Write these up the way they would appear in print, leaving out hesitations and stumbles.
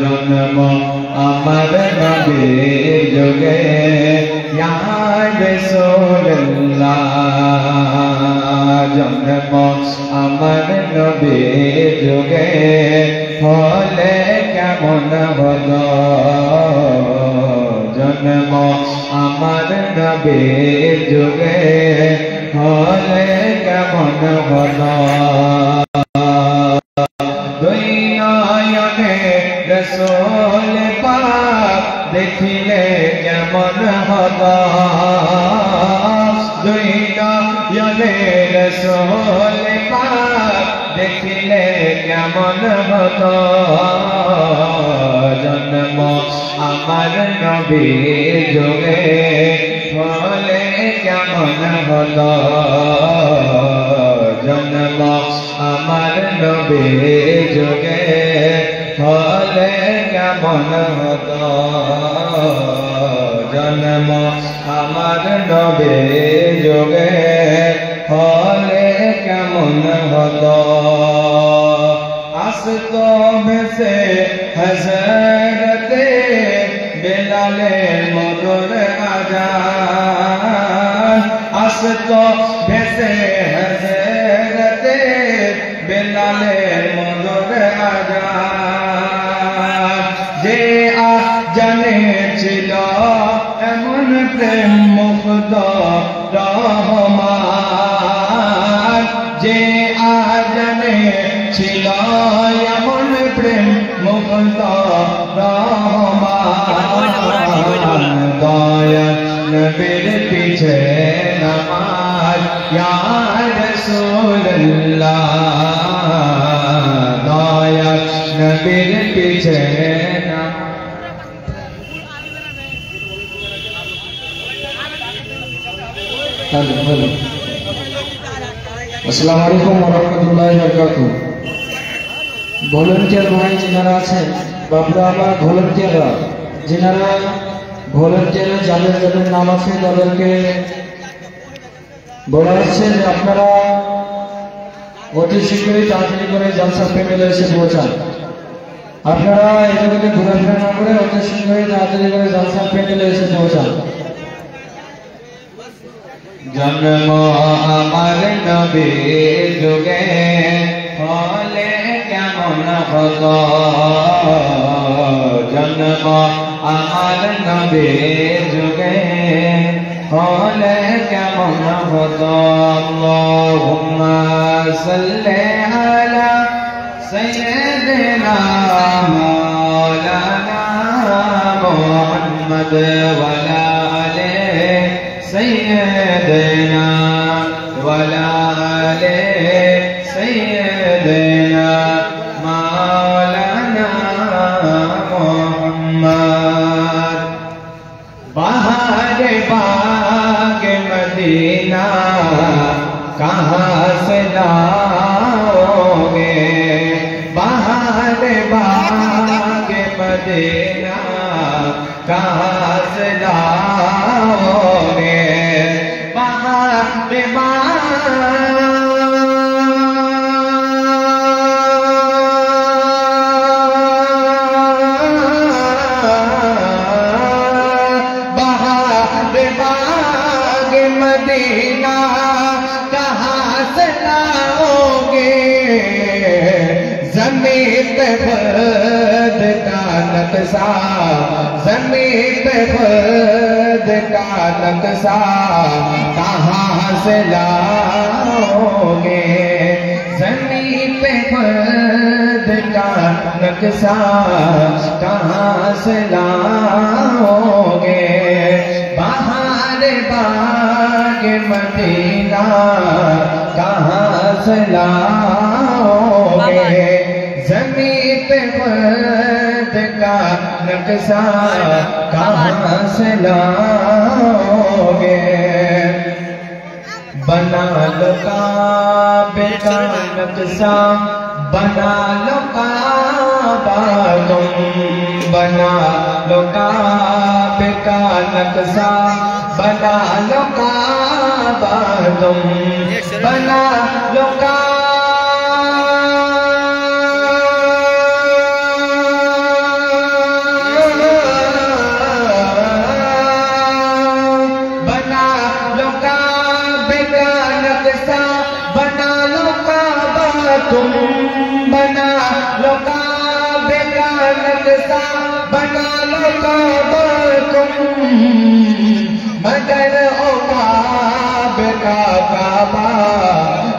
जन्म अमर नबी जुगे या रसूलुल्लाह जन्म अमर नबी जुगे होले केमन हलो जन्म अमर नबी जुगे होले केमन हलो रसूल पाक देखिले केमन हलो दुई नयने रसूल पाक देखिले केमन हलो जन्म अमर नबी जुगे होले केमन हलो जन्म अमर नबी जुगे होले केमन हलो जन्म अमर नबी जुगे होले केमन हलो आसतो भेसे हज़रते बिलाले मधुर आजान आसतो भेसे हज़रते बिलाले मधुर आजान जे आ जाने चिलो एमन प्रेम मुक्त रहमान जे आ जाने चिलो एमन प्रेम मुक्त रहमान दया नबीर पीछे नमाज या रसूलल्लाह दया नबीर पीछे अस्सलामु आलैकुम व रहमतुल्लाहि व बाराकातुहू ভলান্টিয়ার ভাই যারা আছেন বাবুরা আমার ভলান্টিয়াররা যারা ভলান্টিয়ারে যাদের যাদের নাম আছে তাদেরকে বলা হচ্ছে যে আপনারা অতি শীঘ্রই তাড়াতাড়ি করে জলসা প্যান্ডেলে এসে পৌঁছান আপনারা এদিকে ঘোরাফেরা না করে অতি শীঘ্রই তাড়াতাড়ি করে জলসা প্যান্ডেলে এসে পৌঁছান जन्म अमर नबी जुगे होले केमन हलो जन्म अमर नबी जुगे होले केमन हलो अल्लाहुम्मा सल्ली अला सय्यिदिना मौलाना मुहम्मद वला सय्यदना वला आले सय्यदना मौलाना मुहम्मद बाहर बाग मदीना कहाँ से लाओगे बाहर बाग मदीना कहाँ से लाओगे मदीना कहाँ से लाओगे ज़मीन पे खुद का नक्शा ज़मीन पे खुद का नक्शा कहाँ से लाओगे ज़मीन पे खुद का नक्शा कहाँ से लाओगे बाहर बाग मदीना कहाँ से से लाओगे, ज़मीन पे खुद का नक्शा कहाँ से लाओगे। बना लो काबे का नक्शा, बना लो काबा तुम, बना लो काबे का नक्शा, बना लो काबा तुम, बना लो तुम, बना लो काबे का नक्शा, बना लो काबा तुम, मगर ओ काबे का काबा,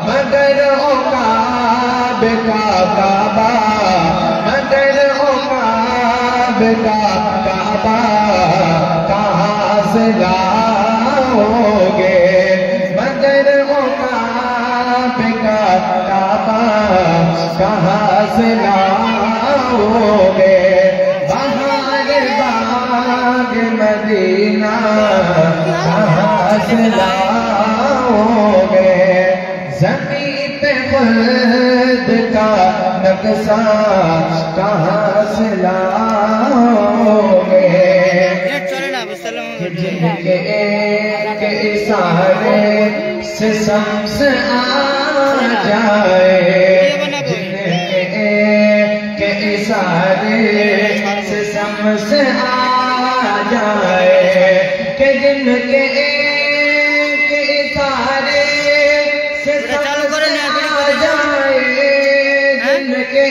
मगर ओ काबे का काबा, मगर ओ काबे का काबा कहाँ से लाओगे, मगर ओ काबे का काबा कहाँ से लाओगे। बहार बाग मदीना कहाँ से लाओगे, ज़मीन पे खुद का नक्शा कहाँ से लाओगे। जिनके एक इशारे से शम्स आ जाए, जिनके एक इशारे से शम्स आ जाए, कि जिनके एक इशारे से शम्स आ जाए, जिनके